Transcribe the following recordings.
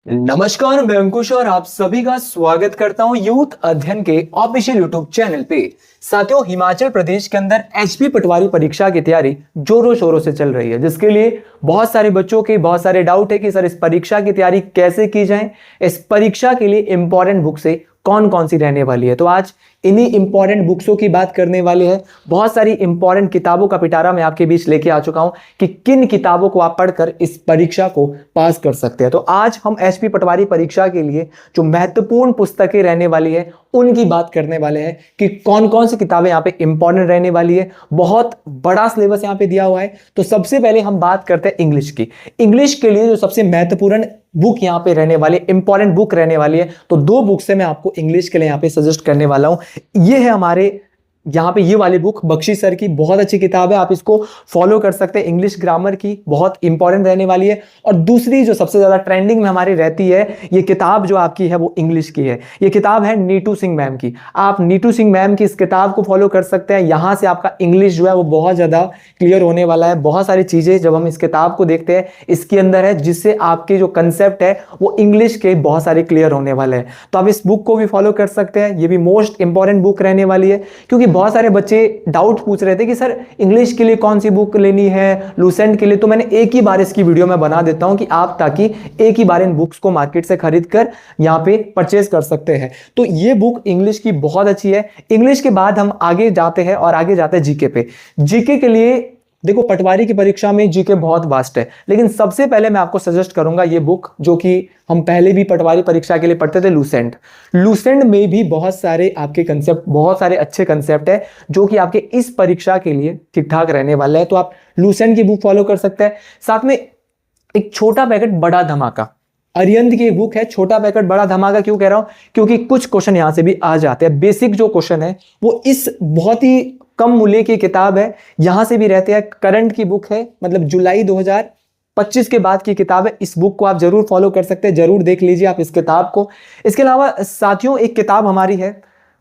नमस्कार, मैं अंकुश और आप सभी का स्वागत करता हूं यूथ अध्ययन के ऑफिशियल यूट्यूब चैनल पे। साथियों, हिमाचल प्रदेश के अंदर एचपी पटवारी परीक्षा की तैयारी जोरों शोरों से चल रही है, जिसके लिए बहुत सारे बच्चों के बहुत सारे डाउट है कि सर इस परीक्षा की तैयारी कैसे की जाए, इस परीक्षा के लिए इंपॉर्टेंट बुक से कौन कौन सी रहने वाली है। तो आज इन्हीं इंपॉर्टेंट बुक्सों की बात करने वाले हैं। बहुत सारी इंपॉर्टेंट किताबों का पिटारा मैं आपके बीच लेके आ चुका हूं कि किन किताबों को आप पढ़कर इस परीक्षा को पास कर सकते हैं। तो आज हम एचपी पटवारी परीक्षा के लिए जो महत्वपूर्ण पुस्तकें रहने वाली है उनकी बात करने वाले हैं कि कौन कौन सी किताबें यहाँ पे इंपॉर्टेंट रहने वाली है। बहुत बड़ा सिलेबस यहाँ पे दिया हुआ है। तो सबसे पहले हम बात करते हैं इंग्लिश की। इंग्लिश के लिए जो सबसे महत्वपूर्ण बुक यहाँ पे रहने वाली है, इंपॉर्टेंट बुक रहने वाली है, तो दो बुक से मैं आपको इंग्लिश के लिए यहाँ पे सजेस्ट करने वाला हूं। ये है हमारे यहाँ पे ये वाली बुक बख्शी सर की, बहुत अच्छी किताब है, आप इसको फॉलो कर सकते हैं। इंग्लिश ग्रामर की बहुत इंपॉर्टेंट रहने वाली है। और दूसरी जो सबसे ज्यादा ट्रेंडिंग में हमारी रहती है, ये किताब जो आपकी है वो इंग्लिश की है। ये किताब है नीतू सिंह मैम की। आप नीतू सिंह मैम की इस किताब को फॉलो कर सकते हैं। यहां से आपका इंग्लिश जो है वो बहुत ज्यादा क्लियर होने वाला है। बहुत सारी चीजें जब हम इस किताब को देखते हैं इसके अंदर है, जिससे आपके जो कंसेप्ट है वो इंग्लिश के बहुत सारे क्लियर होने वाले हैं। तो आप इस बुक को भी फॉलो कर सकते हैं। ये भी मोस्ट इंपॉर्टेंट बुक रहने वाली है, क्योंकि बहुत सारे बच्चे डाउट पूछ रहे थे कि सर इंग्लिश के लिए कौन सी बुक लेनी है, लूसेंट के लिए। तो मैंने एक ही बार इसकी वीडियो में बना देता हूं कि आप ताकि एक ही बार इन बुक्स को मार्केट से खरीद कर यहां पे परचेज कर सकते हैं। तो ये बुक इंग्लिश की बहुत अच्छी है। इंग्लिश के बाद हम आगे जाते हैं और आगे जाते हैं जीके पे। जीके के लिए देखो, पटवारी की परीक्षा में जीके बहुत वास्ट है, लेकिन सबसे पहले मैं आपको सजेस्ट करूंगा ये बुक जो कि हम पहले भी पटवारी परीक्षा के लिए पढ़ते थे, लूसेंट। लूसेंट में भी बहुत सारे आपके कंसेप्ट, बहुत सारे अच्छे कंसेप्ट है जो कि आपके इस परीक्षा के लिए ठीक ठाक रहने वाला है। तो आप लूसेंट की बुक फॉलो कर सकते हैं। साथ में एक छोटा पैकेट बड़ा धमाका, अरिहंत की बुक है। छोटा पैकेट बड़ा धमाका क्यों कह रहा हूं? क्योंकि कुछ क्वेश्चन यहां से भी आ जाते हैं। बेसिक जो क्वेश्चन है वो इस बहुत ही कम मूल्य की किताब है, यहां से भी रहते हैं। करंट की बुक है, मतलब जुलाई 2025 के बाद की किताब है। इस बुक को आप जरूर फॉलो कर सकते हैं, जरूर देख लीजिए आप इस किताब को। इसके अलावा साथियों, एक किताब हमारी है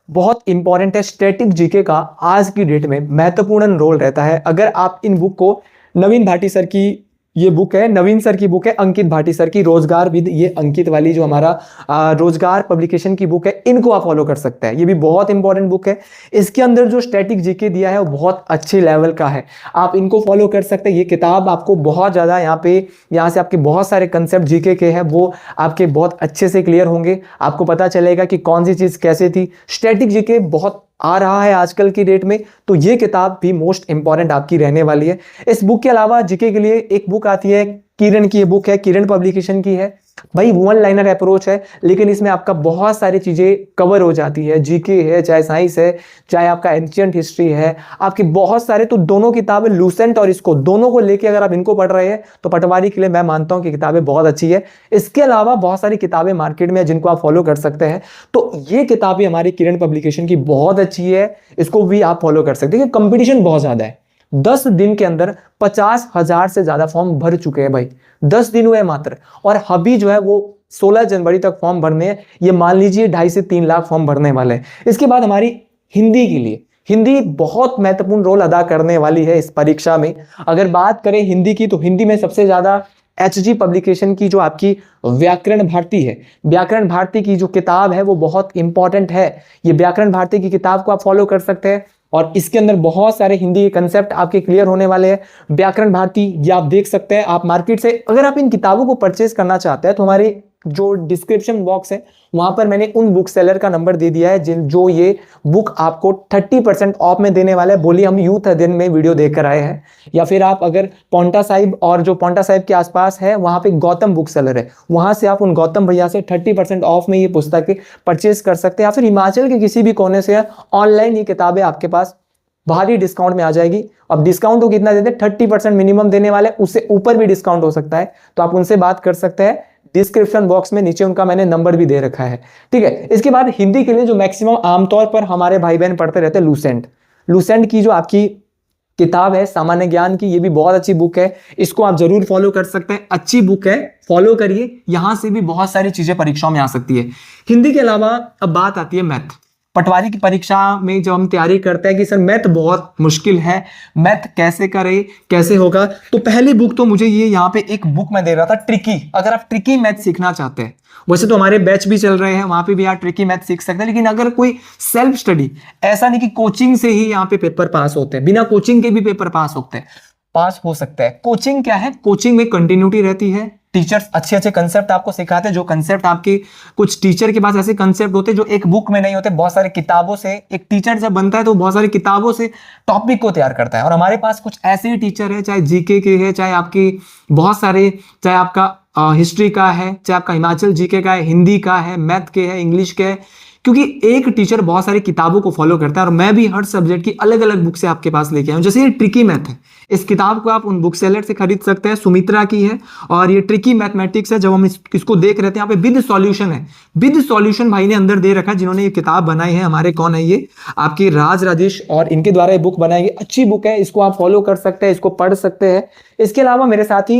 बहुत इंपॉर्टेंट है, स्टैटिक जीके का आज की डेट में महत्वपूर्ण रोल रहता है। अगर आप इन बुक को, नवीन भाटी सर की ये बुक है, नवीन सर की बुक है, अंकित भाटी सर की रोजगार विद, ये अंकित वाली जो हमारा रोजगार पब्लिकेशन की बुक है, इनको आप फॉलो कर सकते हैं। ये भी बहुत इंपॉर्टेंट बुक है। इसके अंदर जो स्टैटिक जीके दिया है वो बहुत अच्छे लेवल का है, आप इनको फॉलो कर सकते हैं। ये किताब आपको बहुत ज्यादा यहाँ से आपके बहुत सारे कंसेप्ट जीके के हैं वो आपके बहुत अच्छे से क्लियर होंगे। आपको पता चलेगा कि कौन सी चीज कैसे थी। स्टैटिक जीके बहुत आ रहा है आजकल की डेट में, तो ये किताब भी मोस्ट इंपॉर्टेंट आपकी रहने वाली है। इस बुक के अलावा जीके के लिए एक बुक आती है, किरण की ये बुक है, किरण पब्लिकेशन की है। भाई वन लाइनर अप्रोच है, लेकिन इसमें आपका बहुत सारी चीजें कवर हो जाती है। जीके है, चाहे साइंस है, चाहे आपका एंशिएंट हिस्ट्री है, आपके बहुत सारे। तो दोनों किताबें, लूसेंट और इसको, दोनों को लेके अगर आप इनको पढ़ रहे हैं तो पटवारी के लिए मैं मानता हूं कि किताबें बहुत अच्छी है। इसके अलावा बहुत सारी किताबें मार्केट में है जिनको आप फॉलो कर सकते हैं। तो ये किताबें हमारी किरण पब्लिकेशन की बहुत अच्छी है, इसको भी आप फॉलो कर सकते हैं। कंपटीशन बहुत ज्यादा है। 10 दिन के अंदर 50,000 से ज्यादा फॉर्म भर चुके हैं भाई, 10 दिन हुए मात्र। और अभी जो है वो 16 जनवरी तक फॉर्म भरने हैं। ये मान लीजिए 2.5 से 3 लाख फॉर्म भरने वाले हैं। इसके बाद हमारी हिंदी के लिए, हिंदी बहुत महत्वपूर्ण रोल अदा करने वाली है इस परीक्षा में। अगर बात करें हिंदी की, तो हिंदी में सबसे ज्यादा एचजी पब्लिकेशन की जो आपकी व्याकरण भारती है, व्याकरण भारती की जो किताब है वो बहुत इंपॉर्टेंट है। ये व्याकरण भारती की किताब को आप फॉलो कर सकते हैं और इसके अंदर बहुत सारे हिंदी के कंसेप्ट आपके क्लियर होने वाले हैं। व्याकरण भारती ये आप देख सकते हैं। आप मार्केट से अगर आप इन किताबों को परचेज करना चाहते हैं तो हमारे जो डिस्क्रिप्शन बॉक्स है वहां पर मैंने उन बुक सेलर का नंबर दे दिया है जो ये बुक आपको 30% ऑफ में देने वाला है। बोलिए हम यूथ अध्ययन में वीडियो देखकर आए हैं, या फिर आप अगर पौंटा साहिब और जो पौंटा साहिब के आसपास है वहां पे गौतम बुक सेलर है, वहां से आप उन गौतम भैया से 30% ऑफ में ये पुस्तकें परचेज कर सकते हैं। या फिर हिमाचल के किसी भी कोने से ऑनलाइन ये किताबें आपके पास भारी डिस्काउंट में आ जाएगी। अब डिस्काउंट तो कितना देते हैं? 30% मिनिमम देने वाले, उससे ऊपर भी डिस्काउंट हो सकता है। तो आप उनसे बात कर सकते हैं। डिस्क्रिप्शन बॉक्स में नीचे उनका मैंने नंबर भी दे रखा है, ठीक है। इसके बाद हिंदी के लिए जो मैक्सिमम आमतौर पर हमारे भाई बहन पढ़ते रहते हैं, लूसेंट। लूसेंट की जो आपकी किताब है सामान्य ज्ञान की, ये भी बहुत अच्छी बुक है, इसको आप जरूर फॉलो कर सकते हैं। अच्छी बुक है, फॉलो करिए। यहां से भी बहुत सारी चीजें परीक्षाओं में आ सकती है। हिंदी के अलावा अब बात आती है मैथ। पटवारी की परीक्षा में जब हम तैयारी करते हैं कि सर मैथ बहुत मुश्किल है, मैथ कैसे करें, कैसे होगा, तो पहली बुक तो मुझे ये यहाँ पे एक बुक मैं दे रहा था, ट्रिकी। अगर आप ट्रिकी मैथ सीखना चाहते हैं, वैसे तो हमारे बैच भी चल रहे हैं, वहां पे भी आप ट्रिकी मैथ सीख सकते हैं, लेकिन अगर कोई सेल्फ स्टडी, ऐसा नहीं कि कोचिंग से ही यहाँ पे पेपर पास होते हैं, बिना कोचिंग के भी पेपर पास होते हैं, पास हो सकता है। कोचिंग क्या है, कोचिंग में कंटिन्यूटी रहती है, टीचर्स अच्छे अच्छे कंसेप्ट आपको सिखाते हैं, जो कंसेप्ट आपके कुछ टीचर के पास ऐसे कंसेप्ट होते हैं जो एक बुक में नहीं होते, बहुत सारे किताबों से एक टीचर जब बनता है तो बहुत सारी किताबों से टॉपिक को तैयार करता है। और हमारे पास कुछ ऐसे ही टीचर है, चाहे जीके के है, चाहे आपकी बहुत सारे, चाहे आपका हिस्ट्री का है, चाहे आपका हिमाचल जीके का है, हिंदी का है, मैथ के है, इंग्लिश के है, क्योंकि एक टीचर बहुत सारी किताबों को फॉलो करता है। और मैं भी हर सब्जेक्ट की अलग अलग बुक से आपके पास लेके आया हूं। जैसे ये ट्रिकी मैथ है, इस किताब को आप उन बुक सेलर से खरीद सकते हैं, सुमित्रा की है। और ये ट्रिकी मैथमेटिक्स है, जब हम इसको देख रहे थे यहाँ पे विद सॉल्यूशन है, विद सॉल्यूशन भाई ने अंदर दे रखा है। जिन्होंने ये किताब बनाई है हमारे, कौन है ये, आपकी राज राजेश, और इनके द्वारा ये बुक बनाई गई, अच्छी बुक है, इसको आप फॉलो कर सकते हैं, इसको पढ़ सकते हैं। इसके अलावा मेरे साथ ही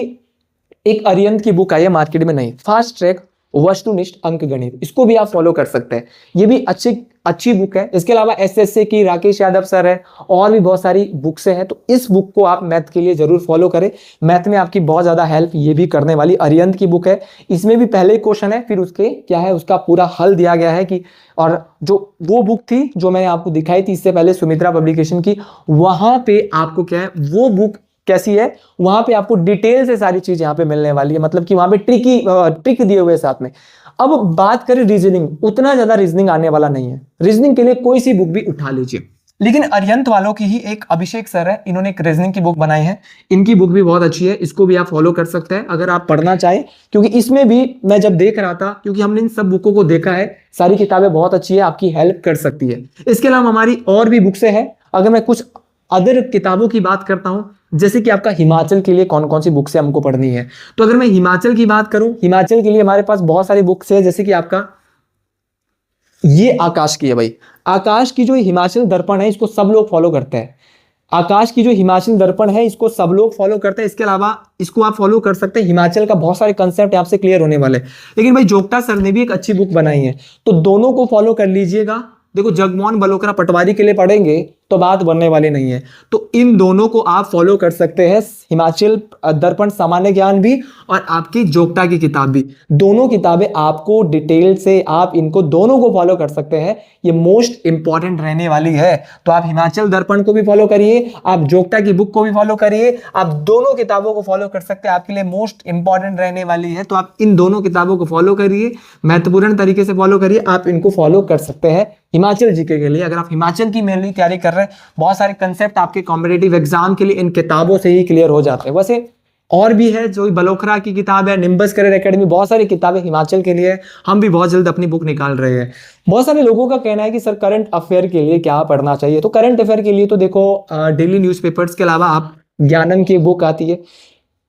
एक अरिहंत की बुक आई है मार्केट में, नहीं, फास्ट ट्रैक वस्तुनिष्ठ अंक गणित, इसको भी आप फॉलो कर सकते हैं, ये भी अच्छी बुक है। इसके अलावा एसएससी की राकेश यादव सर है, और भी बहुत सारी बुक्स हैं, तो इस बुक को आप मैथ के लिए जरूर फॉलो करें, मैथ में आपकी बहुत ज्यादा हेल्प ये भी करने वाली। अरिहंत की बुक है, इसमें भी पहले क्वेश्चन है, फिर उसके क्या है, उसका पूरा हल दिया गया है कि, और जो वो बुक थी जो मैंने आपको दिखाई थी इससे पहले सुमित्रा पब्लिकेशन की, वहां पे आपको क्या है, वो बुक कैसी है, वहां पे आपको डिटेल से सारी चीज यहाँ पे मिलने वाली है, मतलब कि वहां पे ट्रिक दिए हुए साथ में। अब बात करें रीजनिंग, उतना ज्यादा रीजनिंग आने वाला नहीं है, रीजनिंग के लिए कोई सी बुक भी उठा लीजिए। लेकिन अरिहंत वालों की ही एक अभिषेक सर है, इन्होंने एक रीजनिंग की बुक बनाई है, इनकी बुक भी बहुत अच्छी है, इसको भी आप फॉलो कर सकते हैं अगर आप पढ़ना चाहें, क्योंकि इसमें भी मैं जब देख रहा था, क्योंकि हमने इन सब बुकों को देखा है, सारी किताबें बहुत अच्छी है, आपकी हेल्प कर सकती है। इसके अलावा हमारी और भी बुक्स है, अगर मैं कुछ अदर किताबों की बात करता हूं, जैसे कि आपका हिमाचल के लिए कौन कौन सी बुक्स हमको पढ़नी है, तो अगर मैं हिमाचल की बात करूं, हिमाचल के लिए हमारे पास बहुत सारी बुक्स है, जैसे कि आपका ये आकाश की है भाई, आकाश की जो हिमाचल दर्पण है, इसको सब लोग फॉलो करते हैं। आकाश की जो हिमाचल दर्पण है, इसको सब लोग फॉलो करते हैं। इसके अलावा इसको आप फॉलो कर सकते हैं, हिमाचल का बहुत सारे कंसेप्ट आपसे क्लियर होने वाले। लेकिन भाई जोगटा सर ने भी एक अच्छी बुक बनाई है, तो दोनों को फॉलो कर लीजिएगा। देखो, जगमोहन बलोकरा पटवारी के लिए पढ़ेंगे तो बात बनने वाली नहीं है, तो इन दोनों को आप फॉलो कर सकते हैं, हिमाचल दर्पण सामान्य ज्ञान भी और आपकी जोगटा की किताब भी, दोनों किताबें आपको डिटेल से, आप इनको दोनों को फॉलो कर सकते हैं, ये मोस्ट इंपॉर्टेंट रहने वाली है। तो आप हिमाचल दर्पण को भी फॉलो करिए, आप जोगटा की बुक को भी फॉलो करिए, आप दोनों किताबों को फॉलो कर सकते हैं, आपके लिए मोस्ट इंपॉर्टेंट रहने वाली है। तो आप इन दोनों किताबों को फॉलो करिए, महत्वपूर्ण तरीके से फॉलो करिए, आप इनको फॉलो कर सकते हैं हिमाचल जीके के लिए। अगर आप हिमाचल की मेनली तैयारी कर रहे हैं, बहुत सारे कंसेप्ट आपके कॉम्पिटिटिव एग्जाम के लिए इन किताबों से ही क्लियर हो जाते हैं। वैसे और भी है, जो बलोखरा की किताब है, निम्बस करियर एकेडमी, बहुत सारी किताबें हिमाचल के लिए, हम भी बहुत जल्द अपनी बुक निकाल रहे हैं। बहुत सारे लोगों का कहना है कि सर करंट अफेयर के लिए क्या पढ़ना चाहिए, तो करंट अफेयर के लिए तो देखो, डेली न्यूज़पेपर्स के अलावा आप ज्ञानम की बुक आती है,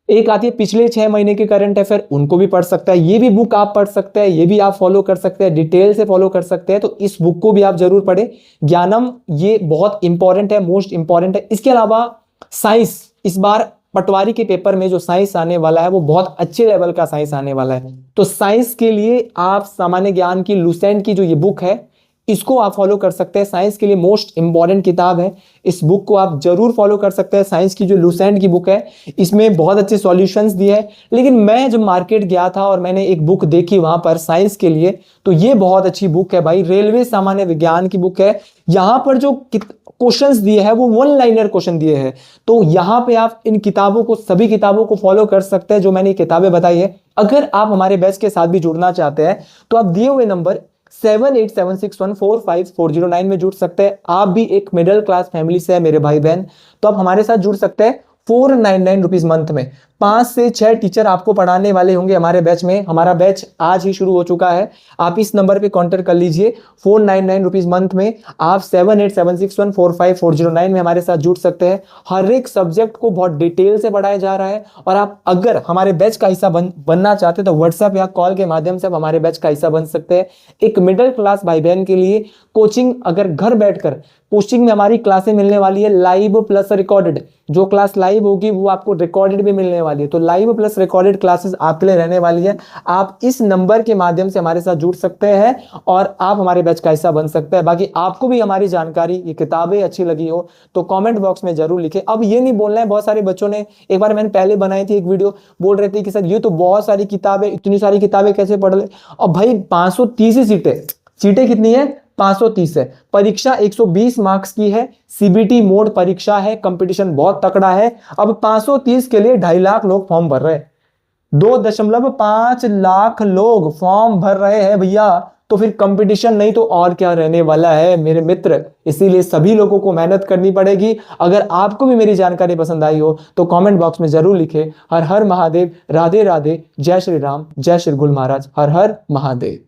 एक आती है पिछले 6 महीने के करंट अफेयर, उनको भी पढ़ सकता है, ये भी बुक आप पढ़ सकते हैं, ये भी आप फॉलो कर सकते हैं, डिटेल से फॉलो कर सकते हैं, तो इस बुक को भी आप जरूर पढ़ें, ज्ञानम, ये बहुत इंपॉर्टेंट है, मोस्ट इंपॉर्टेंट है। इसके अलावा साइंस, इस बार पटवारी के पेपर में जो साइंस आने वाला है वो बहुत अच्छे लेवल का साइंस आने वाला है, तो साइंस के लिए आप सामान्य ज्ञान की लुसेंट की जो ये बुक है, इसको आप फॉलो कर सकते हैं, साइंस के लिए मोस्ट इंपॉर्टेंट किताब है, इस बुक को आप जरूर फॉलो कर सकते हैं। साइंस की जो लुसेंट की बुक है, इसमें बहुत अच्छे सॉल्यूशंस दिए हैं। लेकिन मैं जब मार्केट गया था और मैंने एक बुक देखी वहां पर साइंस के लिए, तो ये बहुत अच्छी बुक है भाई, रेलवे सामान्य विज्ञान की बुक है। यहाँ पर जो क्वेश्चंस दिए हैं वो 1 लाइनर क्वेश्चन दिए हैं, तो यहाँ पे आप इन किताबों को, सभी किताबों को फॉलो कर सकते हैं जो मैंने किताबें बताई है। अगर आप हमारे बैच के साथ भी जुड़ना चाहते हैं तो आप दिए हुए नंबर 7876145409 में जुड़ सकते हैं। आप भी एक मिडिल क्लास फैमिली से है मेरे भाई बहन, तो आप हमारे साथ जुड़ सकते हैं 499 रुपीज मंथ में। 5 से 6 टीचर आपको पढ़ाने वाले होंगे हमारे बैच में। हमारा बैच आज ही शुरू हो चुका है, आप इस नंबर पे कांटेक्ट कर लीजिए। 499 रुपीज मंथ में आप 7876145409 में हमारे साथ जुड़ सकते हैं। हर एक सब्जेक्ट को बहुत डिटेल से पढ़ाया जा रहा है, और आप अगर हमारे बैच का हिस्सा बनना चाहते हैं तो व्हाट्सएप या कॉल के माध्यम से आप हमारे बैच का हिस्सा बन सकते हैं। एक मिडिल क्लास भाई बहन के लिए कोचिंग, अगर घर बैठकर कोचिंग में हमारी क्लासें मिलने वाली है, लाइव प्लस रिकॉर्डेड। जो क्लास लाइव होगी वो आपको रिकॉर्डेड भी मिलने वाली है। तो लाइव प्लस रिकॉर्डेड क्लासेस आपके लिए रहने वाली है। आप इस नंबर के माध्यम से हमारे साथ जुड़ सकते हैं और आप हमारे बैच का हिस्सा बन सकते हैं। बाकी आपको भी हमारी जानकारी, ये किताबें अच्छी लगी हो तो कमेंट बॉक्स में जरूर लिखें। अब ये नहीं बोलना है, बहुत सारे बच्चों ने, एक बार मैंने पहले बनाई थी एक वीडियो, बोल रहे थे कि सर ये तो बहुत सारी किताबें, इतनी सारी किताबें कैसे पढ़ ले। और भाई 530 ही सीटें कितनी है? 530 है। परीक्षा 120 मार्क्स की है, सीबीटी मोड परीक्षा है, कंपटीशन बहुत तकड़ा है। अब 530 के लिए 2.5 लाख लोग फॉर्म भर रहे हैं, 2.5 लाख लोग फॉर्म भर रहे हैं भैया। तो फिर कंपटीशन नहीं तो और क्या रहने वाला है मेरे मित्र। इसीलिए सभी लोगों को मेहनत करनी पड़ेगी। अगर आपको भी मेरी जानकारी पसंद आई हो तो कमेंट बॉक्स में जरूर लिखें। हर हर महादेव, राधे राधे, जय श्री राम, जय श्री गुरु महाराज, हर हर महादेव।